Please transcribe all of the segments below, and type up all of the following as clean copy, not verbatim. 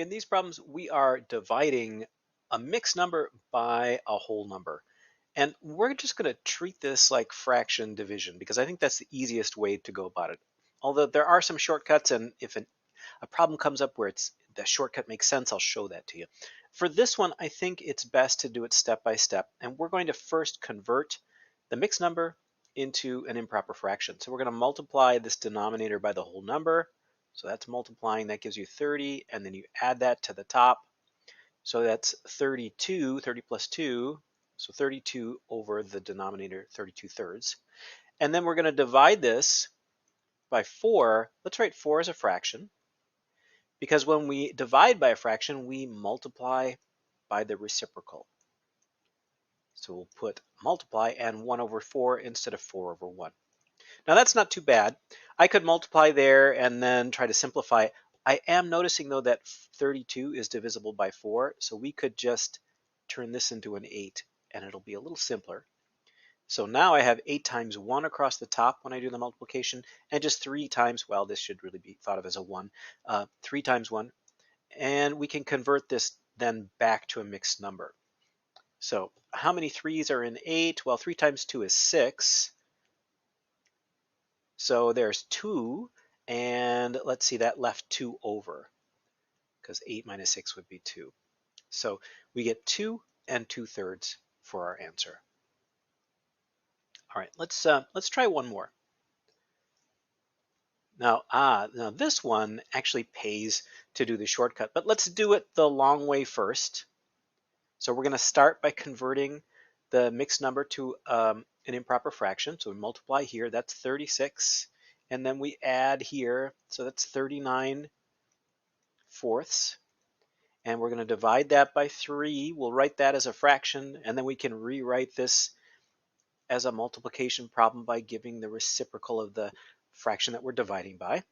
In these problems, we are dividing a mixed number by a whole number. And we're just going to treat this like fraction division because I think that's the easiest way to go about it. Although there are some shortcuts, and if a problem comes up where the shortcut makes sense, I'll show that to you. For this one, I think it's best to do it step by step. And we're going to first convert the mixed number into an improper fraction. So we're going to multiply this denominator by the whole number. So that's multiplying, that gives you 30, and then you add that to the top. So that's 32, 30 plus 2, so 32 over the denominator, 32 thirds. And then we're going to divide this by 4. Let's write 4 as a fraction, because when we divide by a fraction, we multiply by the reciprocal. So we'll put multiply and 1 over 4 instead of 4 over 1. Now that's not too bad. I could multiply there and then try to simplify it. I am noticing though that 32 is divisible by 4, so we could just turn this into an 8 and it'll be a little simpler. So now I have 8 times 1 across the top when I do the multiplication, and just 3 times, well, this should really be thought of as a 1, 3 times 1, and we can convert this then back to a mixed number. So how many 3's are in 8? Well, 3 times 2 is 6. So there's 2, and let's see, that left 2 over, because 8 minus 6 would be 2. So we get 2 and 2/3 for our answer. All right, let's try one more. Now this one actually pays to do the shortcut, but let's do it the long way first. So we're going to start by converting the mixed number to an improper fraction. So we multiply here, that's 36, and then we add here, so that's 39 fourths. And we're going to divide that by 3. We'll write that as a fraction, and then we can rewrite this as a multiplication problem by giving the reciprocal of the fraction that we're dividing by.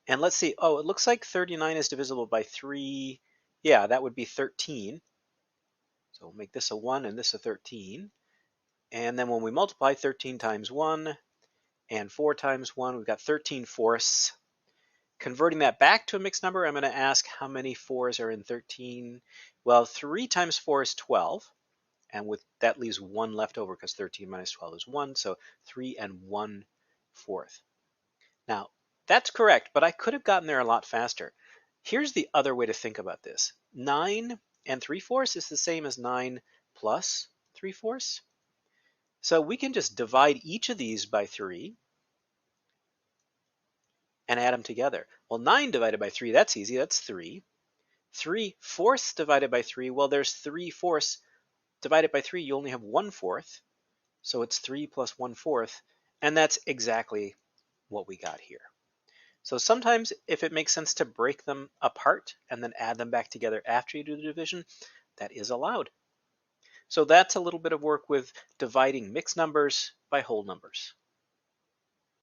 And let's see, oh, it looks like 39 is divisible by 3. Yeah, that would be 13. So we'll make this a 1 and this a 13. And then when we multiply 13 times 1 and 4 times 1, we've got 13 fourths. Converting that back to a mixed number, I'm going to ask how many 4's are in 13. Well, 3 times 4 is 12. And with that leaves 1 left over because 13 minus 12 is 1. So 3 and 1/4. Now, that's correct, but I could have gotten there a lot faster. Here's the other way to think about this. 9 and 3/4 is the same as 9 plus 3/4. So we can just divide each of these by 3 and add them together. Well, 9 divided by 3, that's easy, that's 3. 3/4 divided by 3, well, there's 3/4 divided by 3, you only have 1/4. So it's 3 plus 1/4, and that's exactly what we got here. So sometimes if it makes sense to break them apart and then add them back together after you do the division, that is allowed. So that's a little bit of work with dividing mixed numbers by whole numbers.